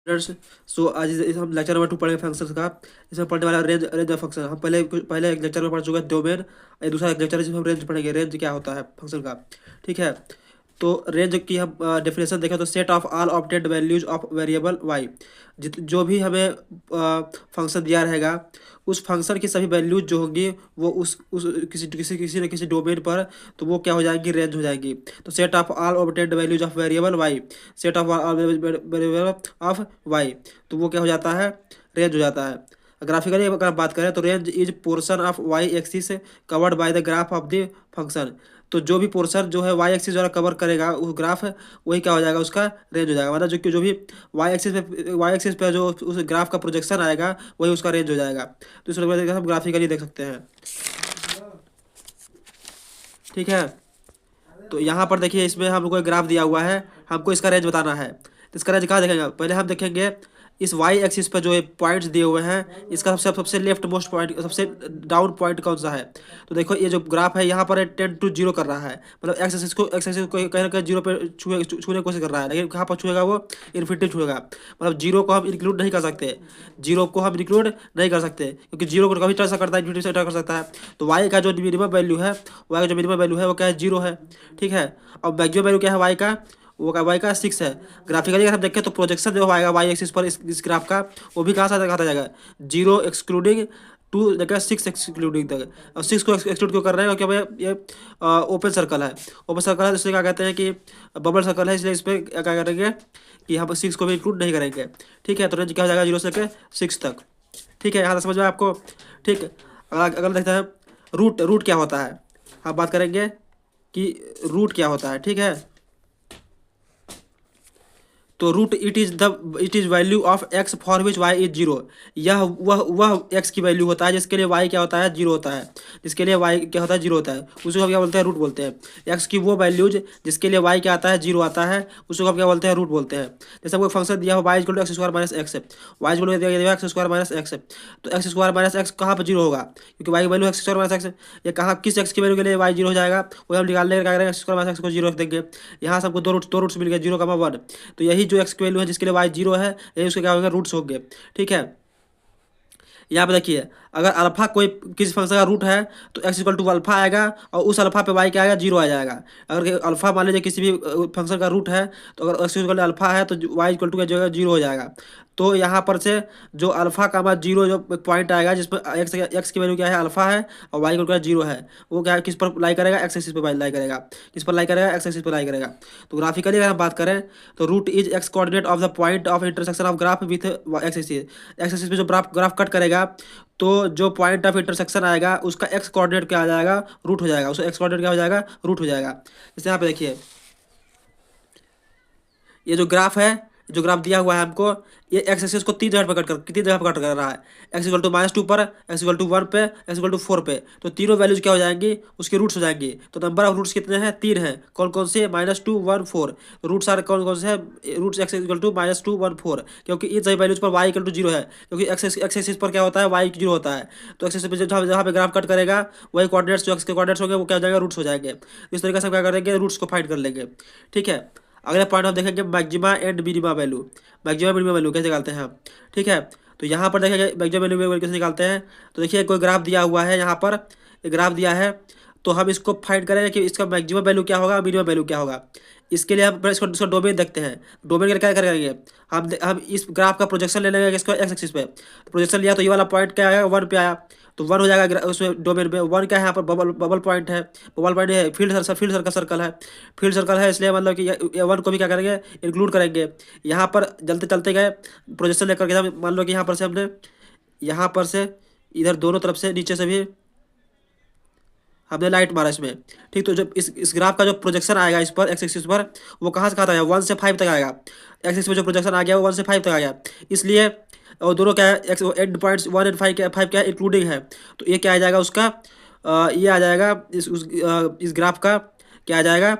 Students, सो आज हम lecture number 2 पढ़ेंगे फंक्शंस का। इसमें पढ़ने वाला रेंज रेंज ऑफ फंक्शन। हम पहले एक लेक्चर में पढ़ चुके हैं डोमेन। ये दूसरा एक लेक्चर है जिसमें हम रेंज पढ़ेंगे, रेंज क्या होता है फंक्शन का। ठीक है, तो रेंज की हम डेफिनेशन देखें तो set of all obtained values of variable Y. जो भी हमें फंक्शन दिया रहेगा उस फंक्शन की सभी वैल्यूज जो होंगी वो उस किसी न किसी डोमेन पर, तो वो क्या हो जाएंगी, रेंज हो जाएगी। तो set of all obtained values of variable Y, set of all variable of Y, तो वो क्या हो जाता है, रेंज हो जाता है। ग्राफिकली अगर बात करें तो range is portion of Y axis covered by the graph of the function. तो जो भी पोर्शन जो है वाई एक्सिस द्वारा कवर करेगा वो ग्राफ है, वही क्या हो जाएगा, उसका रेंज हो जाएगा। मतलब जो भी वाई एक्सिस पे जो उस ग्राफ का प्रोजेक्शन आएगा वही उसका रेंज हो जाएगा। तो इस वजह से हम ग्राफिकली देख सकते हैं। ठीक है, तो यहाँ पर देखिए इसमें हमको एक ग्राफ दिया हुआ है, हमको इसका रेंज बताना है। तो इसका रेंज कहाँ देखेंगे, पहले हम देखेंगे इस वाई एक्सिस पर जो पॉइंट्स दिए हुए हैं इसका सबसे लेफ्ट मोस्ट पॉइंट, सबसे डाउन पॉइंट कौन सा है। तो देखो ये जो ग्राफ है यहाँ पर 10 to 0 कर रहा है, मतलब एक्स एक्सिस को कहीं ना कहीं जीरो पे छूने की कोशिश कर रहा है, लेकिन कहाँ पर छुएगा वो, इन्फिनिटी छुएगा। मतलब जीरो को हम इंक्लूड नहीं कर सकते, जीरो को हम इंक्लूड नहीं कर सकते क्योंकि जीरो को कभी टच करता है, इन्फिनिटी से टच कर सकता है। तो वाई का जो मिनिमम वैल्यू है, वाई का जो मिनिमम वैल्यू है वो क्या है, जीरो है। ठीक है, और मैक्सिमम वैल्यू क्या है वाई का, वो का वाई का 6 है। ग्राफिकली अगर हम देखें तो प्रोजेक्शन जो आएगा वाई एक्सिस पर इस ग्राफ का, वो भी कहाँ से दिखाता जाएगा, जीरो एक्सक्लूडिंग 2 देखा 6 एक्सक्लूडिंग तक। और 6 को एक्सक्लूड क्यों कर रहे हैं, क्योंकि भाई ये ओपन सर्कल है, ओपन सर्कल है, इसलिए क्या कहते हैं कि बबल सर्कल है, इसलिए इस पर क्या करेंगे कि यहाँ पर 6 को भी इंक्लूड नहीं करेंगे। ठीक है, तो रेंज क्या हो जाएगा, 0 से लेकर 6 तक। ठीक है, यहाँ तक समझ में आया आपको। ठीक, अगर देखते हैं रूट, रूट क्या होता है, हम बात करेंगे कि रूट क्या होता है। ठीक है, तो root it is value of X for which Y is zero. यह वह एक्स की वैल्यू होता है जिसके लिए वाई क्या होता है, जीरो होता है। जिसके लिए वाई क्या होता है, जीरो होता है, उसको हम क्या बोलते हैं, रूट बोलते हैं। एक्स की वो वैल्यूज जिसके लिए वाई क्या आता है, जीरो आता है, उसको हम क्या बोलते हैं, रूट बोलते हैं। जैसे हमको फंक्शन दिया हो Y equal to X square minus X, Y equal to X square minus X, तो एक्स स्क्वायर माइनस एक्स कहाँ पर जीरो होगा, क्योंकि वाई की value X square minus X. ये कहाँ किस एक्स की वैल्यू के लिए वाई जीरो हो जाएगा, वो हम निकालने का क्या करेंगे, एक्स स्क्वायर माइनस एक्स को जीरो रख देंगे। यहाँ से हमको दो रूट्स मिल गए, 0, 1। तो यही जो एक्स की वैल्यू है जिसके लिए वाई जीरो है, यही उसके क्या होंगे, रूट्स होंगे। ठीक है, यहाँ पे देखिए अगर अल्फा कोई किसी फंक्शन का रूट है तो एक्स इक्वल टू अल्फा आएगा, और उस अल्फा पे वाई क्या आएगा, जीरो आ जाएगा। अगर अल्फा मान लीजिए किसी भी फंक्शन का रूट है, तो अगर एक्स इक्वल टू अल्फा है तो वाई इक्वल टू क्या जगह जीरो हो जाएगा। तो यहाँ पर से जो अल्फा का बाद जीरो जो पॉइंट आएगा जिसमें एक्स की वैल्यू क्या है, अल्फा है, और वाई इक्वल टू जीरो है, वो क्या किस पर लाई करेगा, एक्स एक्सिस पर लाई करेगा। किस पर लाई करेगा, एक्स एक्सिस पर लाई करेगा। तो ग्राफिकली अगर हम बात करें तो root is X coordinate of the point of intersection of graph with X axis. X axis पे जो ग्राफ कट करेगा तो जो पॉइंट ऑफ इंटरसेक्शन आएगा उसका एक्स कोऑर्डिनेट क्या आ जाएगा, रूट हो जाएगा, उसका एक्स कोऑर्डिनेट क्या हो जाएगा, रूट हो जाएगा। जैसे यहाँ पे देखिए ये जो ग्राफ है, जो ग्राफ दिया हुआ है हमको, ये एक्स एक्सिस को तीन जगह पर कट कर, कितनी जगह पर कट कर रहा है, एक्स इक्वल टू -2 पर, एक्स इक्वल टू 1 पे, एक्स इक्वल टू 4 पे। तो तीनों वैल्यूज क्या हो जाएंगी, उसके रूट्स हो जाएंगी। तो नंबर ऑफ रूट्स कितने हैं, 3 हैं। कौन कौन से, -2, 1, 4। रूट्स आर कौन कौन से हैं, रूट्स एक्स इक्वल टू -2, 1, 4, क्योंकि इन सभी वैल्यूज पर वाई इक्वल टू जीरो है, क्योंकि एक्स एक्सिस पर क्या होता है, वाई जीरो होता है। तो एक्स एक्सिस पर जहाँ पे ग्राफ कट करेगा वही कोऑर्डिनेट्स जो एक्स के कोऑर्डिनेट्स होंगे वो क्या हो जाएगा, रूट्स हो जाएंगे। इस तरीके से हम क्या करेंगे, रूट्स को फाइंड कर लेंगे। ठीक है, अगले पॉइंट हम देखेंगे maxima and minima value. Maxima minima value कैसे निकालते हैं हम। ठीक है, तो यहाँ पर देखेंगे मैक्सिमा मिनिमा वैल्यू कैसे निकालते हैं। तो देखिए कोई ग्राफ दिया हुआ है, यहाँ पर एक ग्राफ दिया है, तो हम इसको फाइंड करेंगे कि इसका मैक्सिमम वैल्यू क्या होगा, मिनिमम वैल्यू क्या होगा। इसके लिए हम पहले इसको डोमेन देखते हैं। डोमेन के क्या करेंगे, हम इस ग्राफ का प्रोजेक्शन ले लेंगे इसको एक्स एक्सिस पे। प्रोजेक्शन लिया तो ये वाला पॉइंट क्या आया, 1 पे आया, तो 1 हो जाएगा उसमें डोमेन में। 1 क्या है, यहाँ पर बबल बबल पॉइंट है, बबल पॉइंट है, फील्ड सर्कल है, फील्ड सर्कल है, इसलिए मतलब कि ये 1 को भी क्या करेंगे, इंक्लूड करेंगे। यहाँ पर चलते चलते गए प्रोजेक्शन लेकर के, मान लो कि यहाँ पर से हमने, यहाँ पर से इधर दोनों तरफ से नीचे से भी हमने लाइट मारा इसमें। ठीक, तो जब इस ग्राफ का जो प्रोजेक्शन आएगा इस पर एक्स एक्सिस पर, वो कहाँ से कहाँ तक आएगा, 1 से 5 तक आएगा। एक्स एक्सिस में जो प्रोजेक्शन आ गया वो 1 से 5 तक आ गया, इसलिए और दोनों क्या है, एक्स एंड पॉइंट्स 1 और 5 क्या है, इंक्लूडिंग है। तो ये क्या आ जाएगा उसका, ये आ जाएगा इस ग्राफ का क्या आ जाएगा,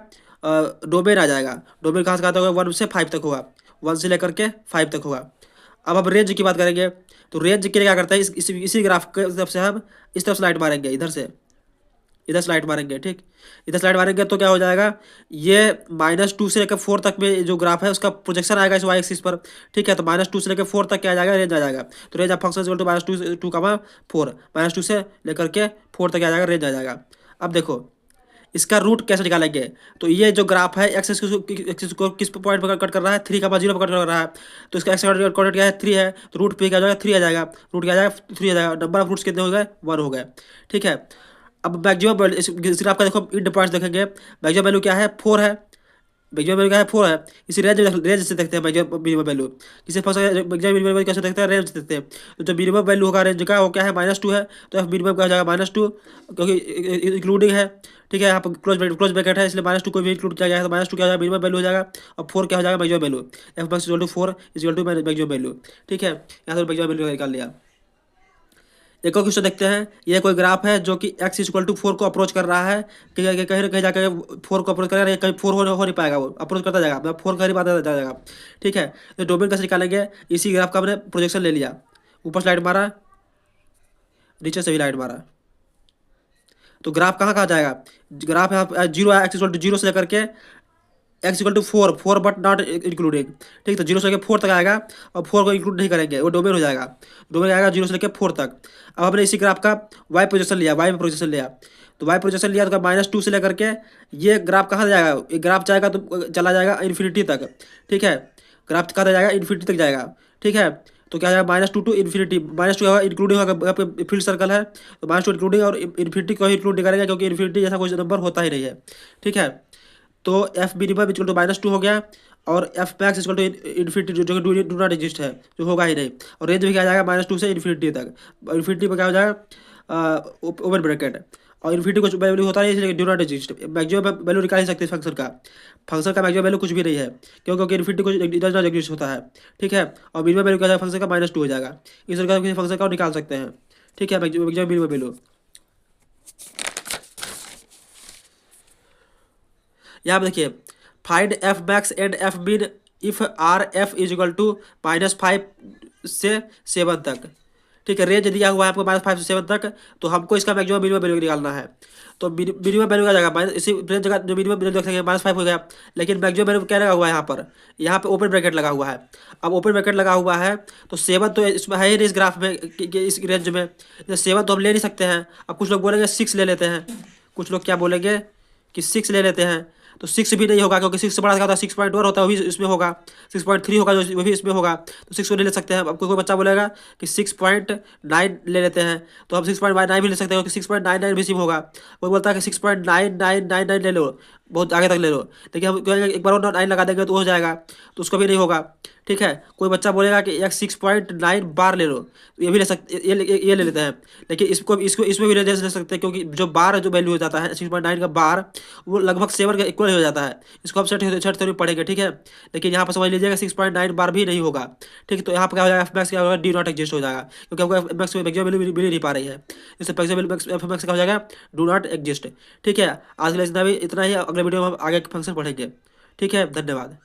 डोमेन आ जाएगा। डोमेन कहाँ से कहाँ तक होगा, 1 से 5 तक होगा, 1 से लेकर के 5 तक होगा। अब हम रेंज की बात करेंगे, तो रेंज के लिए क्या करते हैं, इसी ग्राफ की तरफ से हम इस तरफ से लाइट मारेंगे, इधर से इधर स्लाइड मारेंगे, ठीक। इधर स्लाइड मारेंगे तो क्या हो जाएगा, ये -2 से लेकर 4 तक में जो ग्राफ है उसका प्रोजेक्शन आएगा इस वाई एक्सिस पर, ठीक है। तो -2 से लेकर 4 तक क्या आ जाएगा, रेंज आ जाएगा। तो range of function equal to -2, 4 -2 से लेकर के 4 तक आ जाएगा, रेंज आ जाएगा। अब देखो इसका रूट कैसे निकालेंगे, तो ये जो ग्राफ है एक्स एक्सिस को किस पॉइंट पर कट कर रहा है, 3, 0 पर कट कर रहा है। तो इसका एक्स कोऑर्डिनेट क्या है, 3 है। तो रूट पे क्या हो जाएगा, 3 आ जाएगा। रूट क्या आ जाएगा, 3 आ जाएगा। नंबर ऑफ रूट्स कितने हो गए, 1 हो गए, ठीक है। अब मैक्सिमम इस ग्राफ का देखो इंड पॉइंट्स देखेंगे। मैक्सिमम वैल्यू क्या है, 4 है। मैक्सिमम वैल्यू क्या है, 4 है। इसी रेंज से देखते हैं मैक्सिमम मिनिमम वैल्यू। किसी फंक्शन मैक्सिमम मिनिमम वैल्यू कैसे देखते हैं, रेंज से देखते हैं। तो जो मिनिमम वैल्यू होगा रेंज का वो क्या है, -2 है। तो एफ मिनिमम का हो जाएगा -2, क्योंकि इंक्लूडिंग है, ठीक है। यहाँ पर क्लोज ब्रैकेट है इसलिए -2 को भी इंक्लूड किया गया है। तो -2 क्या हो जाएगा, मिनिमम वैल्यू हो जाएगा। और 4 क्या हो जाएगा, maximum value. F max equal to 4 equal to maximum value, ठीक है। यहाँ से मैक्सिमम वैल्यू निकाल लिया। एक और क्वेश्चन देखते हैं। ये कोई ग्राफ है जो कि x इक्वल टू 4 को अप्रोच कर रहा है, कहीं ना कहीं जाकर 4 को अप्रोच करेगा, कहीं 4 हो नहीं पाएगा, वो अप्रोच करता जाएगा, मतलब 4 करीब आता जाएगा, ठीक है। तो डोमेन कैसे निकालेंगे, इसी ग्राफ का हमने प्रोजेक्शन ले लिया। ऊपर स्लाइड मारा, नीचे से भी लाइट मारा, तो ग्राफ कहाँ कहाँ जाएगा। ग्राफ यहाँ 0 है, x इक्वल टू 0 से लेकर के x equal to 4 but not including, ठीक। तो 0 से लेकर 4 तक आएगा और 4 को इंक्लूड नहीं करेंगे, वो डोमेन हो जाएगा। डोमेन आएगा 0 से लेकर 4 तक। अब हमने इसी ग्राफ का y पोजीशन लिया, y में पोजीशन लिया। तो y पोजीशन लिया तो -2 से लेकर के ये ग्राफ कहाँ जाएगा, ये ग्राफ जाएगा तो चला जाएगा इन्फिनिटी तक, ठीक है। ग्राफ कहाँ जाएगा, इन्फिनिटी तक जाएगा, ठीक है। तो क्या जाएगा, -2 टू इन्फिनिटी। -2 होगा इंक्लूडिंग होगा, यहाँ पे फील्ड सर्कल है तो -2 इंक्लूडिंग, और इन्फिनिटी को ही इंक्लूड नहीं करेगा क्योंकि इन्फिनिटी जैसा कोई नंबर होता ही नहीं है, ठीक है। तो एफ मिनिमम इक्वल टू -2 हो गया, और F max equal to infinity जो डू नॉट एग्जिस्ट है, जो होगा ही नहीं। और रेंज भी क्या आ जाएगा, -2 से इन्फिनिटी तक। इन्फिनिटी पर क्या हो जाएगा, ओपन ब्रैकेट। और इन्फिनिटी कुछ वैल्यू होता नहीं इसलिए do not exist. Maximum value निकाल नहीं सकते फंक्शन का। फंक्शन का मैक्सिमम वैल्यू कुछ भी नहीं है, क्योंकि इन्फिनिटी कुछ डज नॉट एग्जिस्ट होता है, ठीक है। और मिनिमम वैल्यू क्या फंक्शन का -2 हो जाएगा। इस तरह का फंक्शन का निकाल सकते हैं, ठीक है, मैक्सिमम मिनिमम वैल्यू। यहाँ पे देखिए, find F max and F min if R F is equal to -5 से 7 तक, ठीक है। रेंज दिया हुआ है आपको -5 से 7 तक। तो हमको इसका मैक्सिमम मिनिमम वैल्यू निकालना है। तो मिनिमम वैल्यू क्या जाएगा, इसी रेंज जगह जो मिनिमम वैल्यू रखेंगे -5 हो गया। लेकिन मैक्सिमम वैल्यू क्या लगा हुआ है, यहाँ पे ओपन ब्रैकेट लगा हुआ है। अब ओपन ब्रैकेट लगा हुआ है तो 7 तो इसमें है ही नहीं इस ग्राफ में, इस रेंज में। 7 तो हम ले नहीं सकते हैं। अब कुछ लोग बोलेंगे 6 ले लेते हैं, कुछ लोग क्या बोलेंगे कि 6 ले लेते हैं। तो 6 भी नहीं होगा, क्योंकि 6 से बड़ा होता है, 6.1 होता है, वो भी इसमें होगा। 6.3 होगा जो वो भी इसमें होगा। तो 6 को नहीं ले सकते हैं। अब कोई बच्चा बोलेगा कि 6.9 ले लेते हैं, तो हम 6.9 भी ले सकते हैं, क्योंकि 6.99 भी सिम होगा। कोई बोलता है कि 6.9999 ले लो, बहुत आगे तक ले लो। देखिए हम कहेंगे एक बार और 9 लगा देंगे तो हो जाएगा, तो उसको भी नहीं होगा, ठीक है। कोई बच्चा बोलेगा कि एक 6.9 बार ले लो, तो ये भी ले सकते, ये ले लेते हैं। लेकिन इसको इसको इसमें भी ले सकते हैं, क्योंकि जो बार जो वैल्यू हो जाता है 6.9 का बार, वो लगभग 7 के इक्वल हो जाता है। इसको आप सेट थ्योरी पढ़ेंगे, ठीक है। लेकिन यहाँ पर समझ लीजिएगा 6.9 बार भी नहीं होगा, ठीक है। तो यहाँ पर क्या हो जाएगा, एफ मैक्स क्या होगा, डी नॉट एग्जिस्ट हो जाएगा, क्योंकि आपको एफ मैक्स मैक्सिमम वैल्यू मिल ही नहीं पा रही है। इससे एफ मैक्स का हो जाएगा डू नॉट एग्जिस्ट, ठीक है। आज के लिए इतना ही। अगले वीडियो में हम आगे के फंक्शन पढ़ेंगे, ठीक है। धन्यवाद।